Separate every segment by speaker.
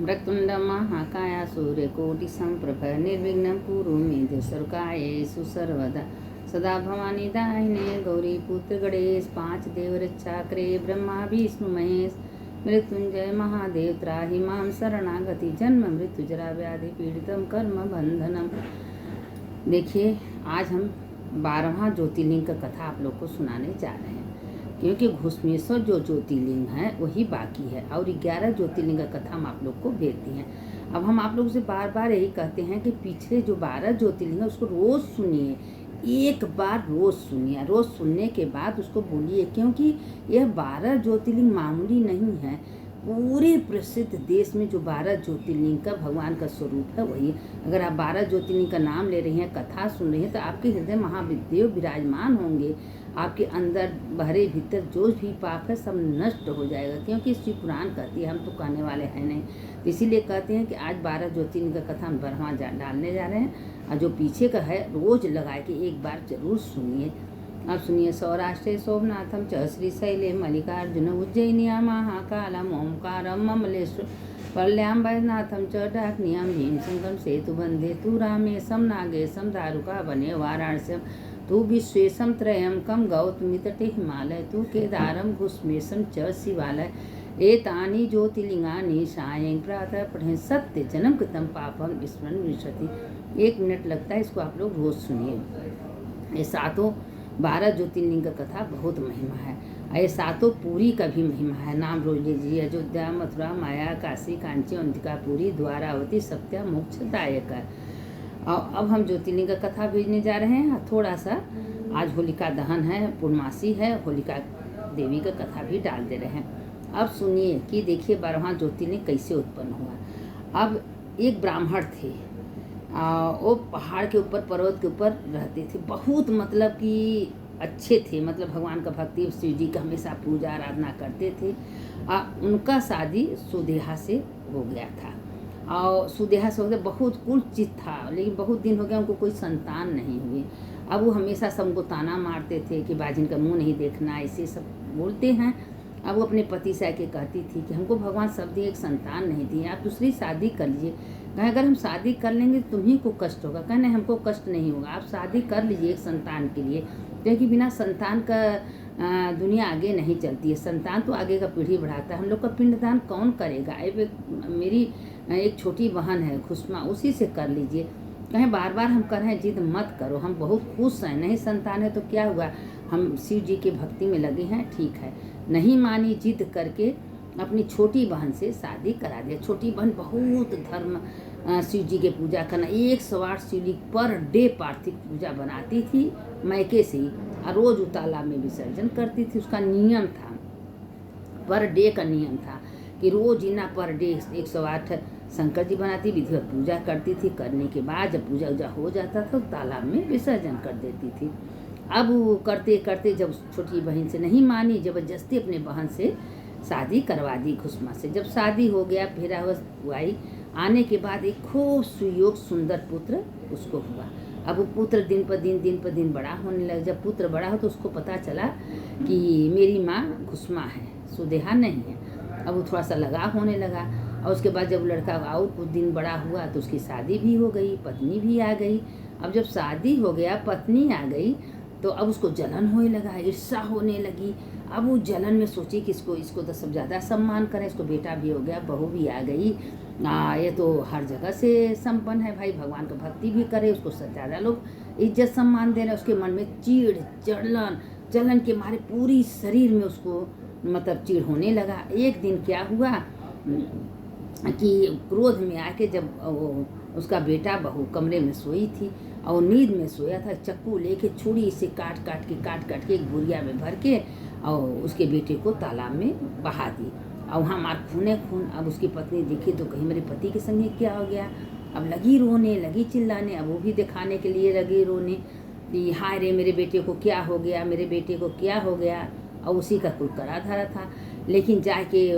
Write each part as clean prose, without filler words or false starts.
Speaker 1: वक्रतुंड महाकाय सूर्यकोटि संप्रभ निर्विघ्नं कुरु मे देवसर्वकार्येषु सर्वदा सदा भवानी दाहिने गौरी पुत्र गणेश पांच देव रक्षाकरे ब्रह्मा विष्णु महेश मृत्युंजय महादेव त्राहि मां शरणागति जन्म मृत्यु जरा व्याधि पीड़ितम कर्म बंधनम। देखिए, आज हम 12वां ज्योतिर्लिंग का कथा आप लोग को सुनाने जा रहे हैं, क्योंकि घुसमेश्वर जो ज्योतिर्लिंग है वही बाकी है और 11 ज्योतिर्लिंग का कथा हम आप लोग को भेजती हैं। अब हम आप लोगों से बार बार यही कहते हैं कि पिछले जो 12 ज्योतिर्लिंग है उसको रोज़ सुनिए, एक बार रोज़ सुनिए। रोज़ सुनने के बाद उसको बोलिए, क्योंकि यह 12 ज्योतिर्लिंग मामूली नहीं है। पूरे प्रसिद्ध देश में जो 12 ज्योतिर्लिंग का भगवान का स्वरूप है वही। अगर आप 12 ज्योतिर्लिंग का नाम ले रही हैं, कथा सुन रही हैं, तो आपके हृदय महादेव विराजमान होंगे। आपके अंदर बहरे भीतर जो भी पाप है सब नष्ट हो जाएगा, क्योंकि श्री पुराण कहती है, हम तो कहने वाले हैं नहीं। तो इसीलिए कहते हैं कि आज 12 ज्योतिर्लिंग का कथा हम 12वां डालने जा रहे हैं। और जो पीछे का है रोज लगा के एक बार जरूर सुनिए। अब सुनिए। सौराष्ट्रे सोमनाथम च श्रीशैले मल्लिकार्जुन उज्जैनिया महाकालम ओंकारम ममलेश्वर पल्याम वैद्यनाथम च डाकनियम भीमशंकरम सेतुबंधे तु रामेशम नागेशम दारुका बने वाराणस्यम तु विश्वेशम त्रयंकम गौतमी तटे हिमालय तु केदारम घुसमेशम च शिवालय एतानि ज्योतिर्लिंगानि सायं प्रातः पठें सत्य जन्म कृतम पापम स्मरण विशति। 1 मिनट लगता है, इसको आप लोग रोज सुनिए। ये सातों 12 ज्योतिर्लिंग का कथा बहुत महिमा है। ये सातों पूरी का भी महिमा है। नाम रोज लीजिए। अयोध्या, मथुरा, माया, काशी, कांची, अंतिकापुरी, द्वारावती, सत्या, मोक्षदायक है। और अब हम ज्योतिर्लिंग का कथा भेजने जा रहे हैं। थोड़ा सा आज होलिका दहन है, पूर्णमासी है, होलिका देवी का कथा भी डाल दे रहे हैं। अब सुनिए कि देखिए 12वां ज्योतिर्लिंग कैसे उत्पन्न हुआ। अब एक ब्राह्मण थे, वो पहाड़ के ऊपर, पर्वत के ऊपर रहते थे। बहुत मतलब कि अच्छे थे, मतलब भगवान का भक्ति, शिव जी का हमेशा पूजा आराधना करते थे। उनका शादी सुदेहा से हो गया था, और सुदेहा से हो गया, बहुत कुलचित था, लेकिन बहुत दिन हो गया उनको कोई संतान नहीं हुई। अब वो हमेशा सबको ताना मारते थे कि बाजिन का मुँह नहीं देखना, ऐसे सब बोलते हैं। अब वो अपने पति से आके कहती थी कि हमको भगवान सब दिए, एक संतान नहीं दिए, आप दूसरी शादी कर लीजिए। कहे अगर हम शादी कर लेंगे तो तुम्ही को कष्ट होगा। कहे नहीं, हमको कष्ट नहीं होगा, आप शादी कर लीजिए एक संतान के लिए, क्योंकि बिना संतान का दुनिया आगे नहीं चलती है। संतान तो आगे का पीढ़ी बढ़ाता है। हम लोग का पिंडदान कौन करेगा? मेरी एक छोटी बहन है खुशमा, उसी से कर लीजिए। कहें बार बार हम कर रहे हैं, जिद मत करो, हम बहुत खुश हैं। नहीं संतान है तो क्या हुआ, हम शिव जी की भक्ति में लगे हैं, ठीक है। नहीं मानी, जिद करके अपनी छोटी बहन से शादी करा दिया। छोटी बहन बहुत धर्म, शिव जी के पूजा करना, 108 शिवलिंग पर डे पार्थिव पूजा बनाती थी मैके से ही, और रोज तालाब में विसर्जन करती थी। उसका नियम था, पर डे का नियम था कि रोज इना पर डे 108 शंकर जी बनाती, विधिवत पूजा करती थी। करने के बाद जब पूजा उजा हो जाता था तो तालाब में विसर्जन कर देती थी। अब वो करते करते जब छोटी बहन से नहीं मानी, जबरदस्ती अपने बहन से शादी करवा दी खुशमा से। जब शादी हो गया, फेरावई आने के बाद एक खूब सुयोग सुंदर पुत्र उसको हुआ। अब वो पुत्र दिन पर दिन बड़ा होने लगा। जब पुत्र बड़ा हो तो उसको पता चला कि मेरी माँ खुशमा है, सुदेहा नहीं है। अब वो थोड़ा सा लगाव होने लगा। और उसके बाद जब लड़का और कुछ दिन बड़ा हुआ तो उसकी शादी भी हो गई, पत्नी भी आ गई। अब जब शादी हो गया, पत्नी आ गई, तो अब उसको जलन होने लगा, ईर्ष्या होने लगी। अब वो जलन में सोची कि इसको तो सब ज़्यादा सम्मान करें, इसको बेटा भी हो गया, बहू भी आ गई, ये तो हर जगह से संपन्न है भाई, भगवान का भक्ति भी करे, उसको ज़्यादा लोग इज्जत सम्मान दे रहे हैं। उसके मन में चीड़, जलन के मारे पूरी शरीर में उसको मतलब चीड़ होने लगा। एक दिन क्या हुआ कि क्रोध में आके जब उसका बेटा बहू कमरे में सोई थी और नींद में सोया था, चक्कू लेके छुरी से काट काट के एक बुरिया में भर के और उसके बेटे को तालाब में बहा दी। और वहाँ मार खूने खून। अब उसकी पत्नी देखी तो कहीं मेरे पति के संगे क्या हो गया। अब लगी रोने, लगी चिल्लाने। अब वो भी दिखाने के लिए लगी रोने कि हाय रे, मेरे बेटे को क्या हो गया, मेरे बेटे को क्या हो गया। और उसी का कुल करा धरा था। लेकिन जाके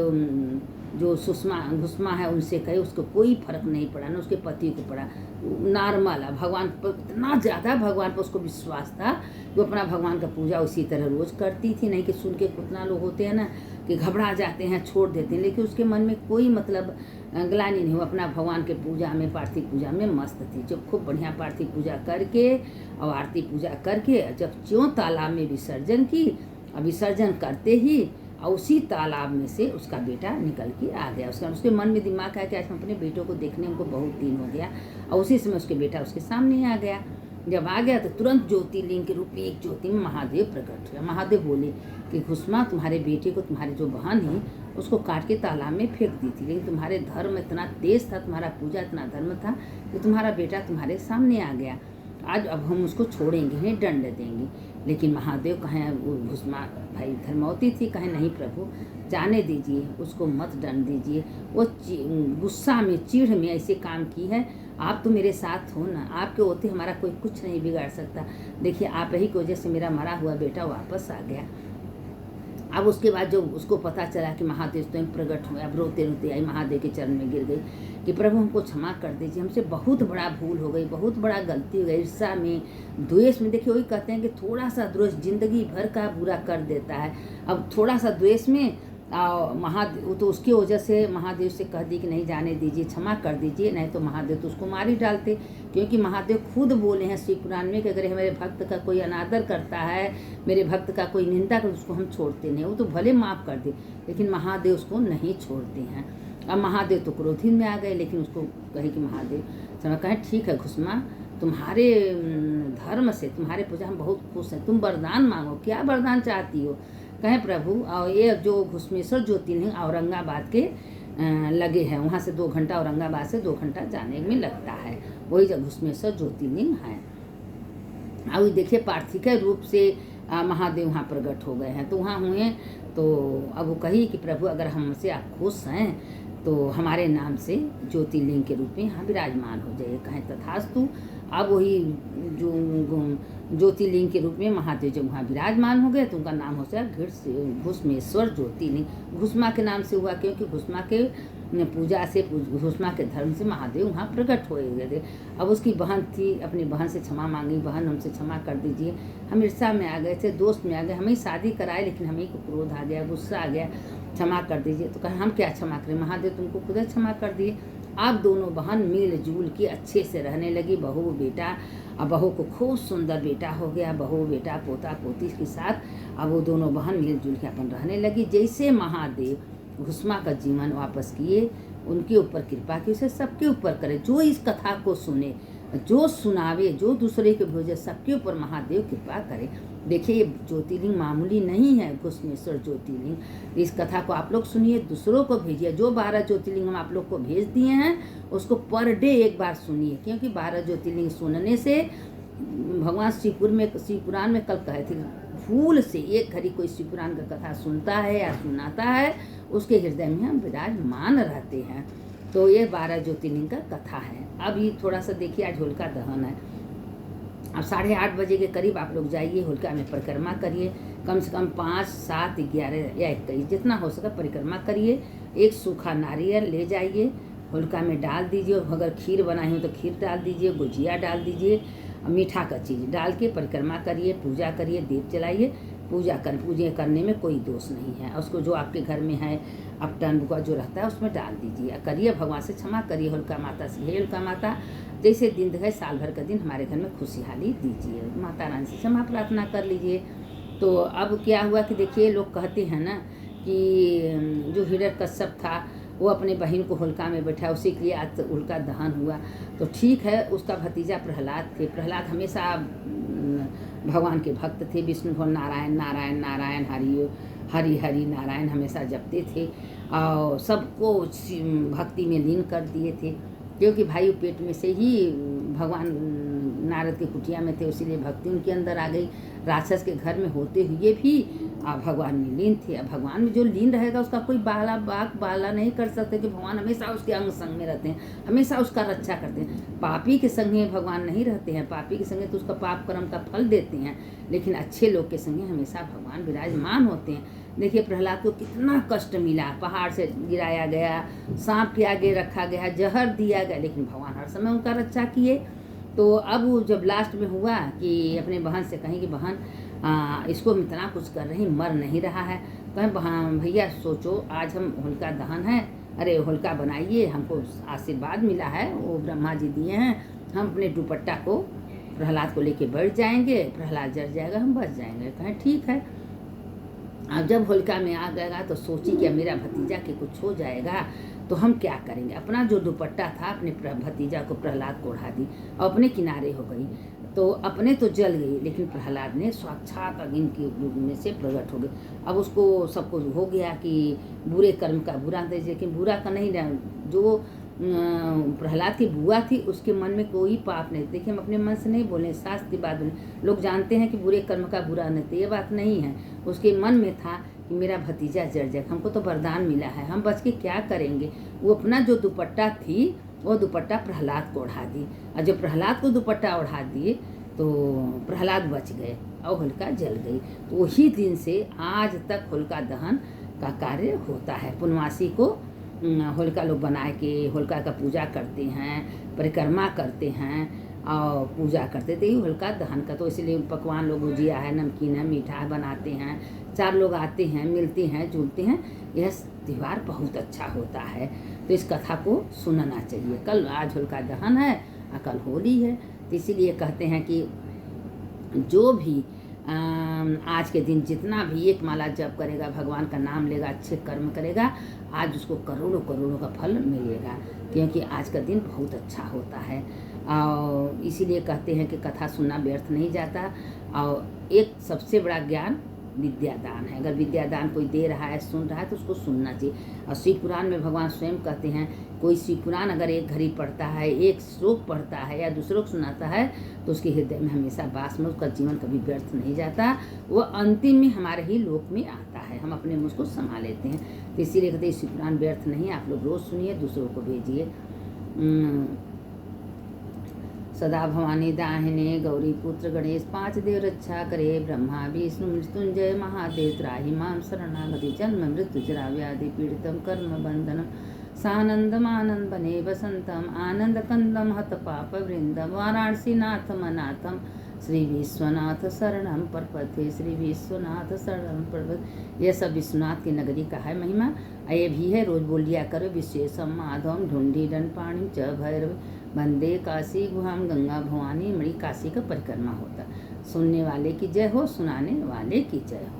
Speaker 1: जो सुषमा घुष्मा है उनसे कहे, उसको कोई फर्क नहीं पड़ा, ना उसके पति को पड़ा, नॉर्मल है। भगवान पर इतना ज़्यादा भगवान पर उसको विश्वास था, वो अपना भगवान का पूजा उसी तरह रोज़ करती थी। नहीं कि सुन के कितना लोग होते हैं ना कि घबरा जाते हैं, छोड़ देते हैं, लेकिन उसके मन में कोई मतलब ग्लानि नहीं हुआ, अपना भगवान के पूजा में, पार्थिव पूजा में मस्त थी। जब खूब बढ़िया पार्थिव पूजा करके और आरती पूजा करके जब ज्यों तालाब में विसर्जन की, और विसर्जन करते ही और उसी तालाब में से उसका बेटा निकल के आ गया। उसके मन में दिमाग आया कि आज हम अपने बेटों को देखने, उनको बहुत दिन हो गया, और उसी समय उसके बेटा उसके सामने आ गया। जब आ गया तो तुरंत ज्योतिर्लिंग के रूप में एक ज्योति में महादेव प्रकट हुआ। महादेव बोले कि घुष्मा, तुम्हारे बेटे को, तुम्हारी जो बहन है उसको काट के तालाब में फेंक दी थी, लेकिन तुम्हारे धर्म इतना तेज था, तुम्हारा पूजा इतना धर्म था कि तुम्हारा बेटा तुम्हारे सामने आ गया। आज अब हम उसको छोड़ेंगे नहीं, दंड देंगे। लेकिन महादेव कहें, वो घुष्मा भाई धर्मवती थी, कहें नहीं प्रभु, जाने दीजिए, उसको मत दंड दीजिए। वो गुस्सा में, चिढ़ में ऐसे काम की है। आप तो मेरे साथ हो ना, आपके होते हमारा कोई कुछ नहीं बिगाड़ सकता। देखिए आप ही की वजह से मेरा मरा हुआ बेटा वापस आ गया। अब उसके बाद जब उसको पता चला कि महादेव स्वयं प्रकट हुए, अब रोते रोते आई, महादेव के चरण में गिर गई कि प्रभु हमको क्षमा कर दीजिए, हमसे बहुत बड़ा भूल हो गई, बहुत बड़ा गलती हो गई। ईर्ष्या में, द्वेष में, देखिए वही कहते हैं कि थोड़ा सा द्वेष जिंदगी भर का बुरा कर देता है। अब थोड़ा सा द्वेष में महादेव तो उसकी वजह से महादेव से कह दी कि नहीं, जाने दीजिए, क्षमा कर दीजिए, नहीं तो महादेव तो उसको मार ही डालते। क्योंकि महादेव खुद बोले हैं शिव पुराण में कि अगर मेरे भक्त का कोई अनादर करता है, मेरे भक्त का कोई निंदा कर, उसको हम छोड़ते नहीं। वो तो भले माफ़ कर दे, लेकिन महादेव उसको नहीं छोड़ते हैं। अब महादेव तो क्रोधित में आ गए, लेकिन उसको कहे कि महादेव समय कहें ठीक है घुष्मा, तुम्हारे धर्म से, तुम्हारे पूजा हम बहुत खुश हैं, तुम वरदान मांगो, क्या वरदान चाहती हो। कहें प्रभु, और ये जो घुष्मेश्वर ज्योतिर्लिंग औरंगाबाद के लगे हैं, वहाँ से 2 घंटा, औरंगाबाद से 2 घंटा जाने में लगता है, वही जो घुष्मेश्वर ज्योतिर्लिंग है। अब देखिए पार्थिव रूप से महादेव वहाँ प्रकट हो गए हैं। तो वहाँ हुए, तो अब वो कही कि प्रभु अगर हमसे आप खुश हैं तो हमारे नाम से ज्योतिर्लिंग के रूप में यहाँ विराजमान हो जाइए। कहें तथास्तु। अब वही जो ज्योतिर्लिंग के रूप में महादेव जब वहाँ विराजमान हो गए तो उनका नाम हो गया घुष्मेश्वर ज्योतिर्लिंग। घुष्मा के नाम से हुआ क्योंकि घुष्मा के पूजा से, घुष्मा के धर्म से महादेव वहाँ प्रकट हो गए थे। अब उसकी बहन थी, अपनी बहन से क्षमा मांगी, बहन हमसे क्षमा कर दीजिए, हम ईर्ष्या में आ गए थे, दोस्त में आ गए, हमें शादी कराए लेकिन हमें को क्रोध आ गया, गुस्सा आ गया, क्षमा कर दीजिए। तो कहा हम क्या क्षमा करें, महादेव तुमको खुद क्षमा कर दिए। अब दोनों बहन मिल जुल के अच्छे से रहने लगी, बहू बेटा। अब बहू को खूब सुंदर बेटा हो गया, बहू बेटा पोता पोती के साथ अब वो दोनों बहन मिलजुल के अपन रहने लगी। जैसे महादेव घुष्मा का जीवन वापस किए, उनके ऊपर कृपा की, उसे सबके ऊपर करे, जो इस कथा को सुने, जो सुनावे, जो दूसरे के भेजे, सबके ऊपर महादेव कृपा करे। देखिए ये ज्योतिर्लिंग मामूली नहीं है, घुष्मेश्वर ज्योतिर्लिंग। इस कथा को आप लोग सुनिए, दूसरों को भेजिए। जो 12 ज्योतिर्लिंग हम आप लोग को भेज दिए हैं उसको पर डे एक बार सुनिए, क्योंकि 12 ज्योतिर्लिंग सुनने से भगवान शिवपुराण में कल कहे थे, भूल से एक घड़ी कोई शिवपुराण का कथा सुनता है या सुनाता है, उसके हृदय में हम विराजमान रहते हैं। तो ये 12 ज्योतिर्लिंग का कथा है। अब ये थोड़ा सा देखिए, आज होलिका दहन है। अब 8:30 बजे के करीब आप लोग जाइए, होलिका में परिक्रमा करिए, कम से कम 5, 7, 11 या 21 जितना हो सके परिक्रमा करिए। एक सूखा नारियल ले जाइए, होलिका में डाल दीजिए, अगर खीर बनाई हो तो खीर डाल दीजिए, गुजिया डाल दीजिए, मीठा का चीज़ डाल के परिक्रमा करिए, पूजा करिए, दीप जलाइए। पूजा करने में कोई दोष नहीं है। उसको जो आपके घर में है अपटन बुआ जो रहता है उसमें डाल दीजिए, करिए, भगवान से क्षमा करिए, होलिका माता से, हे होलिका माता जैसे दिन है साल भर का दिन हमारे घर में खुशहाली दीजिए, माता रानी से क्षमा प्रार्थना कर लीजिए। तो अब क्या हुआ कि देखिए लोग कहते हैं ना कि जो हिरण्यकश्यप था वो अपने बहन को होलिका में बैठा, उसी के लिए आज होलिका दहन हुआ। तो ठीक है, उसका भतीजा प्रहलाद थे। प्रहलाद हमेशा भगवान के भक्त थे, विष्णु भगवान नारायण नारायण नारायण हरि हरि हरि नारायण हमेशा जपते थे और सबको भक्ति में लीन कर दिए थे। क्योंकि भाई पेट में से ही भगवान नारद के कुटिया में थे, इसीलिए भक्ति उनके अंदर आ गई। राक्षस के घर में होते हुए भी भगवान में लीन थे। अब भगवान में जो लीन रहेगा उसका कोई बाला नहीं कर सकते कि भगवान हमेशा उसके अंग संग में रहते हैं, हमेशा उसका रक्षा करते हैं। पापी के संगे भगवान नहीं रहते हैं, पापी के संगे तो उसका पाप कर्म का फल देते हैं, लेकिन अच्छे लोग के संगे हमेशा भगवान विराजमान होते हैं। देखिए प्रहलाद को कितना कष्ट मिला, पहाड़ से गिराया गया, सांप के आगे रखा गया, जहर दिया गया, लेकिन भगवान हर समय उनका रक्षा किए। तो अब वो जब लास्ट में हुआ कि अपने बहन से कहीं कि बहन इसको हम इतना कुछ कर रही, मर नहीं रहा है। कहें बहन भैया सोचो, आज हम होलिका दहन है, अरे होलिका बनाइए, हमको आशीर्वाद मिला है, वो ब्रह्मा जी दिए हैं, हम अपने दुपट्टा को प्रहलाद को लेके बैठ जाएंगे, प्रहलाद जल जाएगा, हम बच जाएंगे। कहें ठीक है। अब जब होलिका में आ गएगा तो सोची कि मेरा भतीजा के कुछ हो जाएगा तो हम क्या करेंगे। अपना जो दुपट्टा था अपने भतीजा को प्रहलाद को ओढ़ा दी और अपने किनारे हो गई। तो अपने तो जल गई, लेकिन प्रहलाद ने साक्षात अग्नि के रूप में से प्रकट हो गए। अब उसको सबको हो गया कि बुरे कर्म का बुरा दे, लेकिन बुरा का नहीं, जो प्रहलाद की बुआ थी उसके मन में कोई पाप नहीं। देखिए हम अपने मन से नहीं बोले, शास्त्र की बात बोले। लोग जानते हैं कि बुरे कर्म का बुरा नहीं, तो ये बात नहीं है। उसके मन में था कि मेरा भतीजा जल जाए, हमको तो वरदान मिला है, हम बच के क्या करेंगे। वो अपना जो दुपट्टा थी वो दुपट्टा प्रहलाद को ओढ़ा दी, और जब प्रहलाद को दुपट्टा ओढ़ा दिए तो प्रहलाद बच गए और होलिका जल गई। तो वही दिन से आज तक होलिका दहन का कार्य होता है। पूर्णमासी को होलिका लोग बना के होलिका का पूजा करते हैं, परिक्रमा करते हैं और पूजा करते थे होलिका दहन का। तो इसलिए पकवान लोग गुजिया है, नमकीन है, मीठा है बनाते हैं, 4 लोग आते हैं, मिलते हैं, जुलते हैं। यह त्यौहार बहुत अच्छा होता है, तो इस कथा को सुनना चाहिए। कल आज होलिका दहन है और कल होली है, तो इसीलिए कहते हैं कि जो भी आज के दिन जितना भी एक माला जप करेगा, भगवान का नाम लेगा, अच्छे कर्म करेगा, आज उसको करोड़ों करोड़ों का फल मिलेगा, क्योंकि आज का दिन बहुत अच्छा होता है। और इसीलिए कहते हैं कि कथा सुनना व्यर्थ नहीं जाता। और एक सबसे बड़ा ज्ञान विद्यादान है। अगर विद्यादान कोई दे रहा है, सुन रहा है, तो उसको सुनना चाहिए। और शिव पुराण में भगवान स्वयं कहते हैं, कोई शिव पुराण अगर एक घड़ी पढ़ता है, एक श्लोक पढ़ता है या दूसरों को सुनाता है, तो उसके हृदय में हमेशा वास में, उसका जीवन कभी व्यर्थ नहीं जाता, वो अंतिम में हमारे ही लोक में आता है। हम अपने मुझ को संभाल लेते हैं। तो इसीलिए कहते हैं शिव पुराण व्यर्थ नहीं, आप लोग रोज़ सुनिए, दूसरों को भेजिए। सदा भवानी दाहिने गौरी पुत्र गणेश, 5 देव रक्षा करे, ब्रह्मा विष्णु मृत्युंजय महादेव त्राहि मां शरणागति। जन्म मृत्यु जरा व्याधि पीड़ितम कर्म बंधनम, सानंदम आनंद बने वसंतम, आनंद कंदम हत पाप वृंदम, वाराणसी नाथ मनाथम, श्री विश्वनाथ शरणम प्रपथे, श्री विश्वनाथ शरणम प्रपथे। यह सब विश्वनाथ की नगरी का है महिमा। ये भी है, रोज बोल लिया करो। विशेषम माधवम ढूंढी दंडपाणि च भैरव, वंदे काशी गुहाम गंगा भवानी। मणि काशी का परिक्रमा होता। सुनने वाले की जय हो, सुनाने वाले की जय हो।